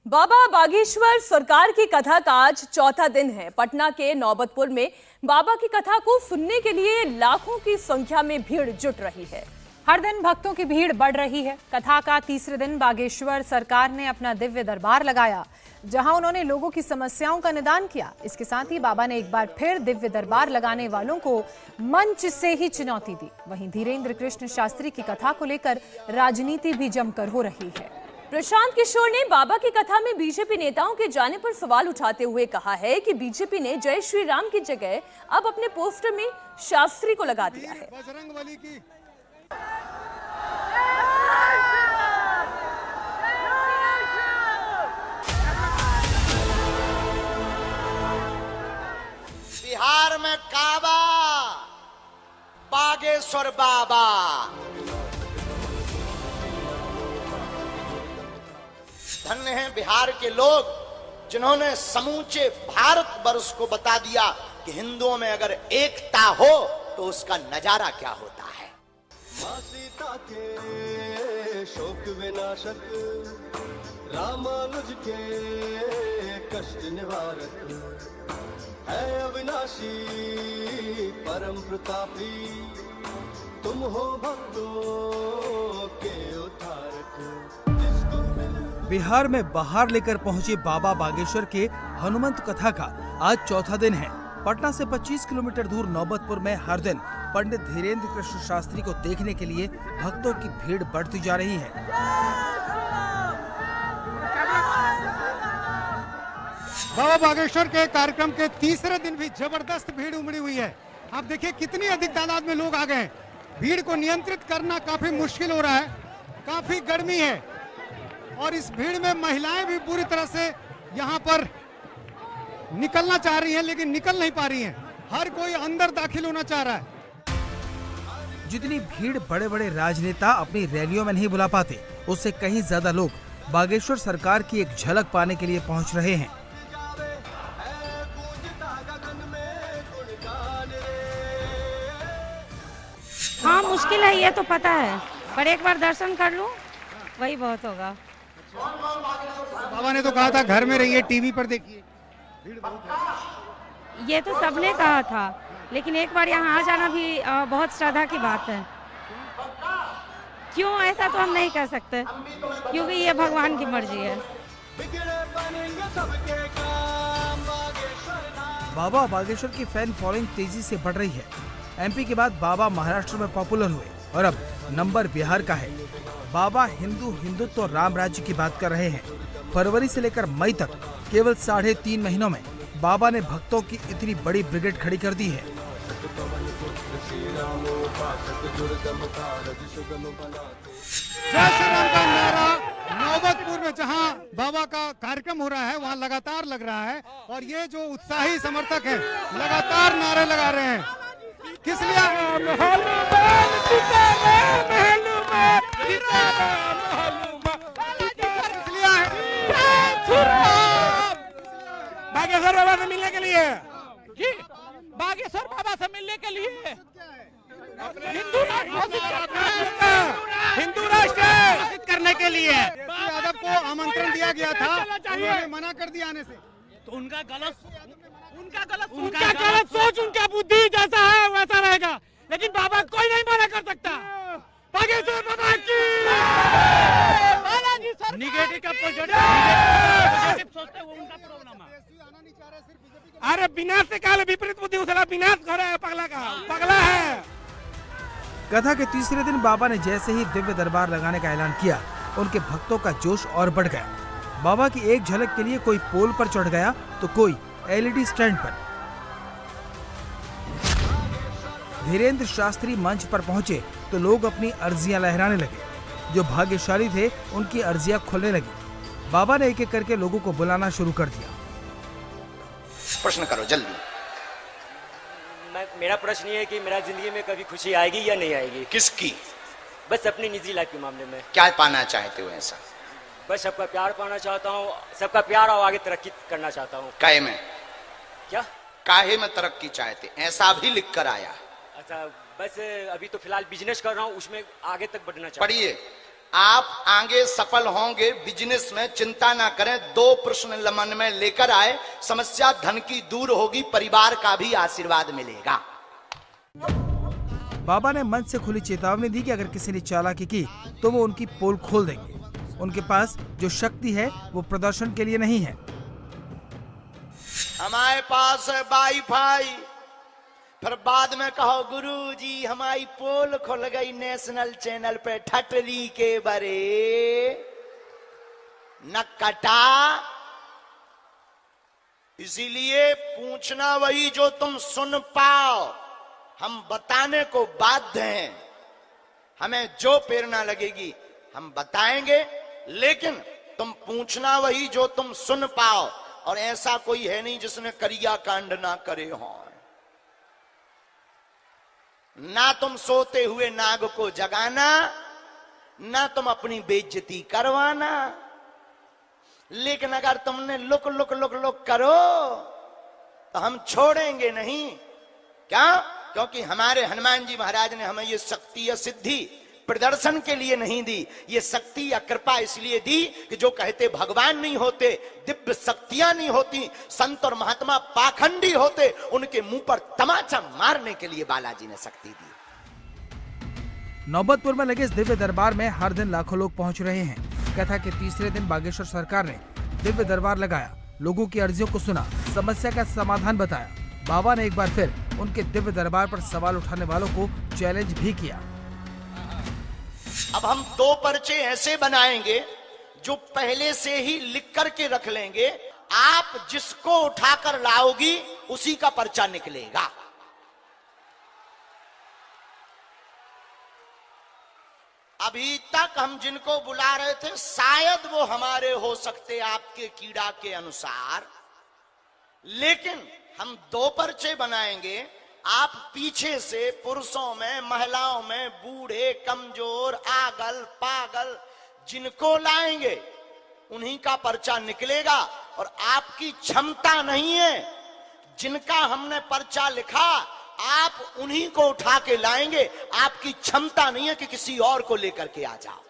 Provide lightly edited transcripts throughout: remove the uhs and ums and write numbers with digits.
बाबा बागेश्वर सरकार की कथा का आज चौथा दिन है। पटना के नौबतपुर में बाबा की कथा को सुनने के लिए लाखों की संख्या में भीड़ जुट रही है। हर दिन भक्तों की भीड़ बढ़ रही है। कथा का तीसरे दिन बागेश्वर सरकार ने अपना दिव्य दरबार लगाया, जहां उन्होंने लोगों की समस्याओं का निदान किया। इसके साथ ही बाबा ने एक बार फिर दिव्य दरबार लगाने वालों को मंच से ही चुनौती दी। वहीं धीरेन्द्र कृष्ण शास्त्री की कथा को लेकर राजनीति भी जमकर हो रही है। प्रशांत किशोर ने बाबा की कथा में बीजेपी नेताओं के जाने पर सवाल उठाते हुए कहा है कि बीजेपी ने जय श्री राम की जगह अब अपने पोस्टर में शास्त्री को लगा दिया है। बजरंगबली की बिहार में काबा, बागेश्वर बाबा। धन्य हैं बिहार के लोग जिन्होंने समूचे भारत वर्ष को बता दिया कि हिंदुओं में अगर एकता हो तो उसका नजारा क्या होता है। मां सीता के शोक विनाशक, रामानुज के कष्ट निवारक, है अविनाशी परम प्रतापी, तुम हो भक्तों के उद्धारक। बिहार में बाहर लेकर पहुंचे बाबा बागेश्वर के हनुमंत कथा का आज चौथा दिन है। पटना से 25 किलोमीटर दूर नौबतपुर में हर दिन पंडित धीरेन्द्र कृष्ण शास्त्री को देखने के लिए भक्तों की भीड़ बढ़ती जा रही है। बाबा बागेश्वर के कार्यक्रम के तीसरे दिन भी जबरदस्त भीड़ उमड़ी हुई है। आप देखिए कितनी अधिक तादाद में लोग आ गए। भीड़ को नियंत्रित करना काफी मुश्किल हो रहा है, काफी गर्मी है और इस भीड़ में महिलाएं भी पूरी तरह से यहाँ पर निकलना चाह रही हैं, लेकिन निकल नहीं पा रही हैं। हर कोई अंदर दाखिल होना चाह रहा है। जितनी भीड़ बड़े बड़े राजनेता अपनी रैलियों में नहीं बुला पाते, उससे कहीं ज्यादा लोग बागेश्वर सरकार की एक झलक पाने के लिए पहुंच रहे हैं। हाँ, मुश्किल है ये तो पता है, पर एक बार दर्शन कर लूं वही बहुत होगा। बाबा ने तो कहा था घर में रहिए, टीवी पर देखिए। ये तो सबने कहा था, लेकिन एक बार यहाँ आ जाना भी बहुत श्रद्धा की बात है। क्यों ऐसा तो हम नहीं कह सकते, क्योंकि ये भगवान की मर्जी है। बाबा बागेश्वर की फैन फॉलोइंग तेजी से बढ़ रही है। एमपी के बाद बाबा महाराष्ट्र में पॉपुलर हुए और अब नंबर बिहार का है। बाबा हिंदुत्व और राम राज्य की बात कर रहे हैं। फरवरी से लेकर मई तक केवल 3.5 महीनों में बाबा ने भक्तों की इतनी बड़ी ब्रिगेड खड़ी कर दी है। जय श्री राम का नारा नौबतपुर में जहां बाबा का कार्यक्रम हो रहा है वहां लगातार लग रहा है और ये जो उत्साही समर्थक हैं लगातार नारे लगा रहे हैं। किस लिए? बागेश्वर बाबा से मिलने के लिए जी, बागेश्वर बाबा से मिलने के लिए हिंदू राष्ट्र घोषित करने के लिए यादव को आमंत्रण दिया गया था, उन्होंने मना कर दिया आने से। तो उनका गलत सोच, उनका बुद्धि जैसा है वैसा रहेगा, लेकिन बाबा कोई नहीं मना कर सकता। बागेश्वर बाबा की निगेटिव का सोचते वो उनका प्रॉब्लम है। अरे विनाश से काल विपरीत बुद्धि उसला विनाश हो रहा है, पगला है। कथा के तीसरे दिन बाबा ने जैसे ही दिव्य दरबार लगाने का ऐलान किया, उनके भक्तों का जोश और बढ़ गया। बाबा की एक झलक के लिए कोई पोल पर चढ़ गया तो कोई एलईडी स्टैंड पर। धीरेन्द्र शास्त्री मंच पर पहुंचे तो लोग अपनी अर्जियां लहराने लगे। जो भाग्यशाली थे उनकी अर्जियां खुलने लगी। बाबा ने एक एक करके लोगों को बुलाना शुरू कर दिया। प्रश्न करो जल्दी। मेरा प्रश्न ये है कि मेरा जिंदगी में कभी खुशी आएगी या नहीं आएगी? किसकी? बस अपनी निजी लाइफ के मामले में। क्या पाना चाहते हो ऐसा? बस सबका प्यार पाना चाहता हूँ, सबका प्यार और आगे तरक्की करना चाहता हूँ। काहे में? क्या काहे में तरक्की चाहते? ऐसा भी लिख कर आया। अच्छा, बस अभी तो फिलहाल बिजनेस कर रहा हूँ, उसमें आगे तक बढ़ना चाहता हूँ। पढ़िए आप आगे सफल होंगे बिजनेस में, चिंता ना करें। 2 प्रश्न मन में लेकर आए, समस्या धन की दूर होगी, परिवार का भी आशीर्वाद मिलेगा। बाबा ने मंच से खुली चेतावनी दी कि अगर किसी ने चालाकी की तो वो उनकी पोल खोल देंगे। उनके पास जो शक्ति है वो प्रदर्शन के लिए नहीं है। हमारे पास है वाईफाई, फिर बाद में कहो गुरुजी हमारी पोल खुल गई नेशनल चैनल पे ठटरी के बरे न कटा। इसीलिए पूछना वही जो तुम सुन पाओ। हम बताने को बाध्य हैं, हमें जो प्रेरणा लगेगी हम बताएंगे, लेकिन तुम पूछना वही जो तुम सुन पाओ। और ऐसा कोई है नहीं जिसने करिया कांड ना करे हो। ना तुम सोते हुए नाग को जगाना, ना तुम अपनी बेइज्जती करवाना, लेकिन अगर तुमने लुक लुक लुक लुक करो तो हम छोड़ेंगे नहीं। क्या? क्योंकि हमारे हनुमान जी महाराज ने हमें ये शक्ति या सिद्धि प्रदर्शन के लिए नहीं दी, ये शक्ति या कृपा इसलिए दी कि जो कहते भगवान नहीं होते, दिव्य शक्तियां नहीं होती, संत और महात्मा पाखंडी होते, उनके मुंह पर तमाचा मारने के लिए बालाजी ने शक्ति दी। नौबतपुर में लगे इस दिव्य दरबार में हर दिन लाखों लोग पहुंच रहे हैं। कथा के तीसरे दिन बागेश्वर सरकार ने दिव्य दरबार लगाया, लोगों की अर्जियों को सुना, समस्या का समाधान बताया। बाबा ने एक बार फिर उनके दिव्य दरबार पर सवाल उठाने वालों को चैलेंज भी किया। अब हम 2 पर्चे ऐसे बनाएंगे जो पहले से ही लिख करके रख लेंगे। आप जिसको उठाकर लाओगी उसी का पर्चा निकलेगा। अभी तक हम जिनको बुला रहे थे शायद वो हमारे हो सकते आपके कीड़ा के अनुसार, लेकिन हम 2 पर्चे बनाएंगे। आप पीछे से पुरुषों में, महिलाओं में, बूढ़े, कमजोर, आगल, पागल जिनको लाएंगे उन्हीं का पर्चा निकलेगा। और आपकी क्षमता नहीं है, जिनका हमने पर्चा लिखा आप उन्हीं को उठा के लाएंगे। आपकी क्षमता नहीं है कि किसी और को लेकर के आ जाओ।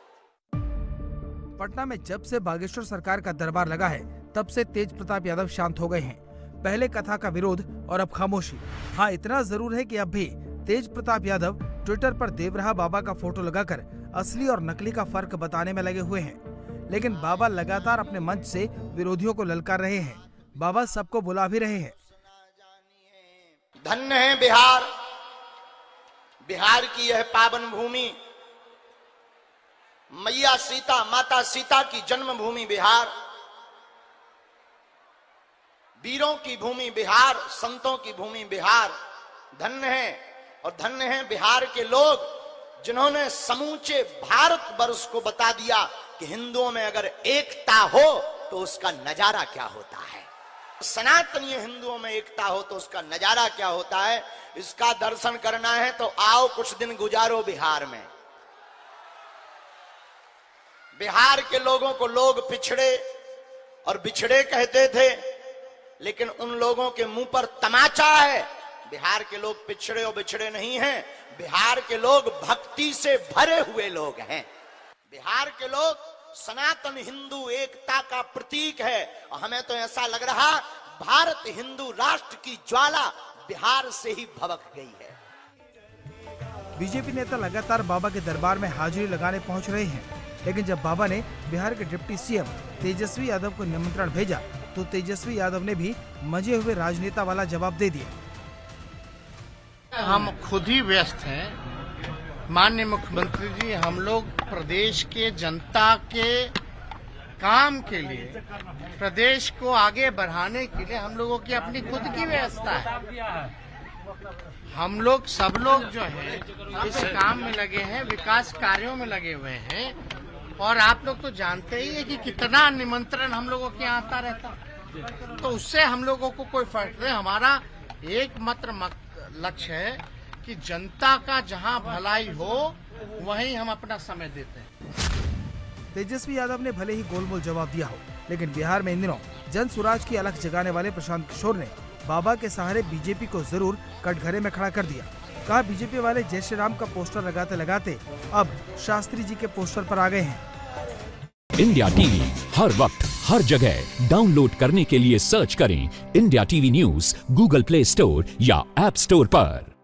पटना में जब से बागेश्वर सरकार का दरबार लगा है तब से तेज प्रताप यादव शांत हो गए हैं। पहले कथा का विरोध और अब खामोशी। हाँ, इतना जरूर है कि अब भी तेज प्रताप यादव ट्विटर पर देवराहा बाबा का फोटो लगाकर असली और नकली का फर्क बताने में लगे हुए हैं। लेकिन बाबा लगातार अपने मंच से विरोधियों को ललकार रहे हैं। बाबा सबको बुला भी रहे हैं। धन्य है बिहार, बिहार की यह पावन भूमि, मैया सीता, माता सीता की जन्मभूमि बिहार, वीरों की भूमि बिहार, संतों की भूमि बिहार। धन्य है, और धन्य है बिहार के लोग जिन्होंने समूचे भारतवर्ष को बता दिया कि हिंदुओं में अगर एकता हो तो उसका नजारा क्या होता है। सनातनीय हिंदुओं में एकता हो तो उसका नजारा क्या होता है। इसका दर्शन करना है तो आओ कुछ दिन गुजारो बिहार में। बिहार के लोगों को लोग पिछड़े और बिछड़े कहते थे, लेकिन उन लोगों के मुंह पर तमाचा है। बिहार के लोग पिछड़े और बिछड़े नहीं हैं, बिहार के लोग भक्ति से भरे हुए लोग हैं। बिहार के लोग सनातन हिंदू एकता का प्रतीक है। और हमें तो ऐसा लग रहा भारत हिंदू राष्ट्र की ज्वाला बिहार से ही भड़क गई है। बीजेपी नेता लगातार बाबा के दरबार में हाजिरी लगाने पहुंच रहे हैं, लेकिन जब बाबा ने बिहार के डिप्टी सीएम तेजस्वी यादव को निमंत्रण भेजा तो तेजस्वी यादव ने भी मजे हुए राजनेता वाला जवाब दे दिया। हम खुद ही व्यस्त हैं माननीय मुख्यमंत्री जी। हम लोग प्रदेश के जनता के काम के लिए, प्रदेश को आगे बढ़ाने के लिए हम लोगों की अपनी खुद की व्यवस्था है। हम लोग सब लोग जो है इस काम में लगे हैं, विकास कार्यों में लगे हुए हैं। और आप लोग तो जानते ही है कि कितना निमंत्रण हम लोगों के यहाँ आता रहता, तो उससे हम लोगों को कोई फर्क नहीं। हमारा एकमात्र लक्ष्य है कि जनता का जहां भलाई हो वहीं हम अपना समय देते हैं। तेजस्वी यादव ने भले ही गोलमोल जवाब दिया हो, लेकिन बिहार में इन दिनों जन स्वराज की अलख जगाने वाले प्रशांत किशोर ने बाबा के सहारे बीजेपी को जरूर कटघरे में खड़ा कर दिया। कहा बीजेपी वाले जय श्री राम का पोस्टर लगाते लगाते अब शास्त्री जी के पोस्टर पर आ गए हैं। इंडिया टीवी हर वक्त हर जगह डाउनलोड करने के लिए सर्च करें India TV news Google play store या ऐप स्टोर पर।